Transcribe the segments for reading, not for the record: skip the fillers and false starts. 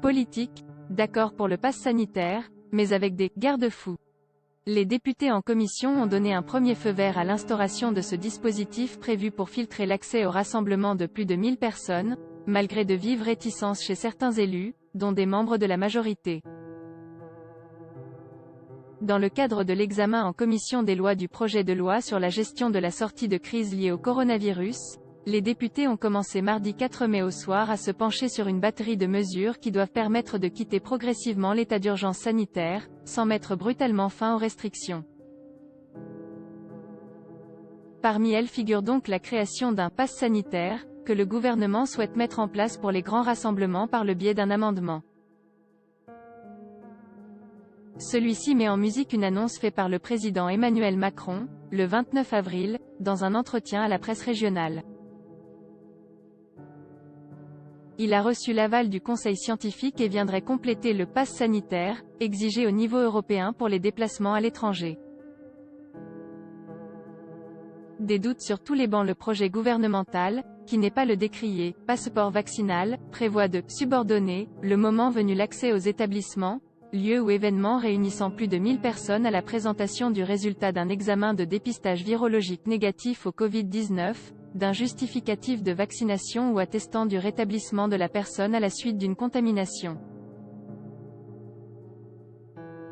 Politique, d'accord pour le pass sanitaire, mais avec des garde-fous. Les députés en commission ont donné un premier feu vert à l'instauration de ce dispositif prévu pour filtrer l'accès au rassemblement de plus de 1000 personnes, malgré de vives réticences chez certains élus, dont des membres de la majorité. Dans le cadre de l'examen en commission des lois du projet de loi sur la gestion de la sortie de crise liée au coronavirus, les députés ont commencé mardi 4 mai au soir à se pencher sur une batterie de mesures qui doivent permettre de quitter progressivement l'état d'urgence sanitaire, sans mettre brutalement fin aux restrictions. Parmi elles figure donc la création d'un pass sanitaire, que le gouvernement souhaite mettre en place pour les grands rassemblements par le biais d'un amendement. Celui-ci met en musique une annonce faite par le président Emmanuel Macron, le 29 avril, dans un entretien à la presse régionale. Il a reçu l'aval du Conseil scientifique et viendrait compléter le pass sanitaire, exigé au niveau européen pour les déplacements à l'étranger. Des doutes sur tous les bancs. Le projet gouvernemental, qui n'est pas le décrié, passeport vaccinal, prévoit de subordonner, le moment venu l'accès aux établissements, lieux ou événements réunissant plus de 1000 personnes à la présentation du résultat d'un examen de dépistage virologique négatif au Covid-19, d'un justificatif de vaccination ou attestant du rétablissement de la personne à la suite d'une contamination.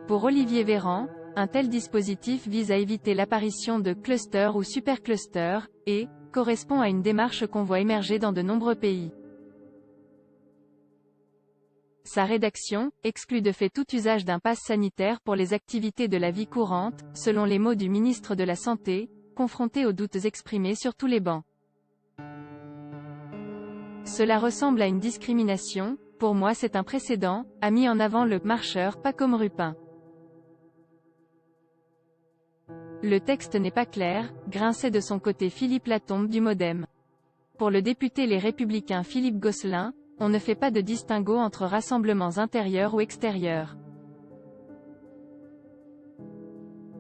Pour Olivier Véran, un tel dispositif vise à éviter l'apparition de clusters ou superclusters, et correspond à une démarche qu'on voit émerger dans de nombreux pays. Sa rédaction exclut de fait tout usage d'un pass sanitaire pour les activités de la vie courante, selon les mots du ministre de la Santé, confronté aux doutes exprimés sur tous les bancs. Cela ressemble à une discrimination, pour moi c'est un précédent, a mis en avant le marcheur pas comme Rupin. Le texte n'est pas clair, grinçait de son côté Philippe Latombe du Modem. Pour le député Les Républicains Philippe Gosselin, on ne fait pas de distinguo entre rassemblements intérieurs ou extérieurs.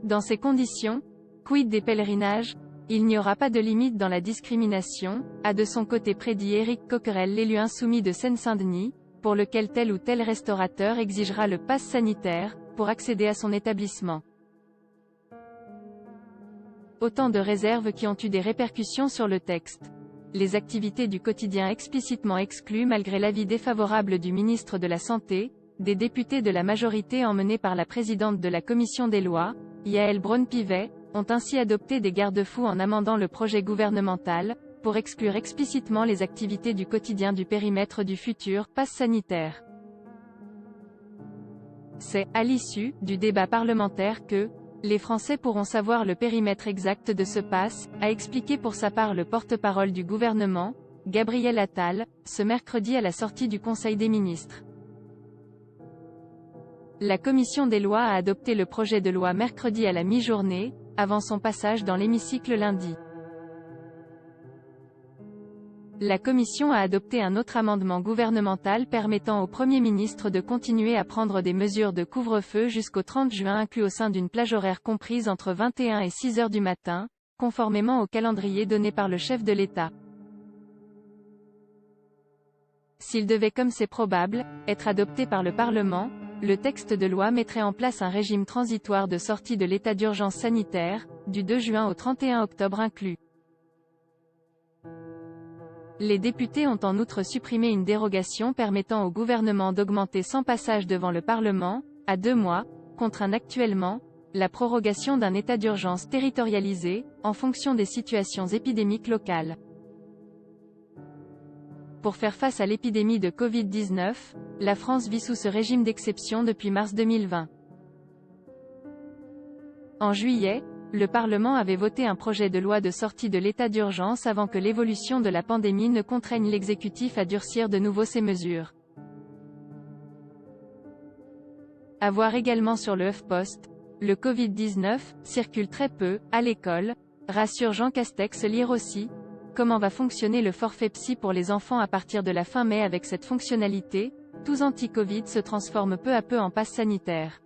Dans ces conditions, quid des pèlerinages? Il n'y aura pas de limite dans la discrimination, a de son côté prédit Éric Coquerel, l'élu insoumis de Seine-Saint-Denis, pour lequel tel ou tel restaurateur exigera le pass sanitaire, pour accéder à son établissement. Autant de réserves qui ont eu des répercussions sur le texte. Les activités du quotidien explicitement exclues malgré l'avis défavorable du ministre de la Santé, des députés de la majorité emmenés par la présidente de la commission des lois, Yaël Braun-Pivet, ont ainsi adopté des garde-fous en amendant le projet gouvernemental, pour exclure explicitement les activités du quotidien du périmètre du futur pass sanitaire. C'est, à l'issue du débat parlementaire que les Français pourront savoir le périmètre exact de ce pass, a expliqué pour sa part le porte-parole du gouvernement, Gabriel Attal, ce mercredi à la sortie du Conseil des ministres. La commission des lois a adopté le projet de loi mercredi à la mi-journée, avant son passage dans l'hémicycle lundi. La commission a adopté un autre amendement gouvernemental permettant au Premier ministre de continuer à prendre des mesures de couvre-feu jusqu'au 30 juin inclus au sein d'une plage horaire comprise entre 21 et 6 heures du matin, conformément au calendrier donné par le chef de l'État. S'il devait, comme c'est probable, être adopté par le Parlement, le texte de loi mettrait en place un régime transitoire de sortie de l'état d'urgence sanitaire, du 2 juin au 31 octobre inclus. Les députés ont en outre supprimé une dérogation permettant au gouvernement d'augmenter sans passage devant le Parlement, à 2 mois, contraint actuellement, la prorogation d'un état d'urgence territorialisé, en fonction des situations épidémiques locales. Pour faire face à l'épidémie de Covid-19, la France vit sous ce régime d'exception depuis mars 2020. En juillet, le Parlement avait voté un projet de loi de sortie de l'état d'urgence avant que l'évolution de la pandémie ne contraigne l'exécutif à durcir de nouveau ces mesures. À voir également sur le HuffPost, le Covid-19 circule très peu, à l'école, rassure Jean Castex. Lire aussi, comment va fonctionner le forfait psy pour les enfants à partir de la fin mai. Avec cette fonctionnalité, tous anti-Covid se transforment peu à peu en pass sanitaire.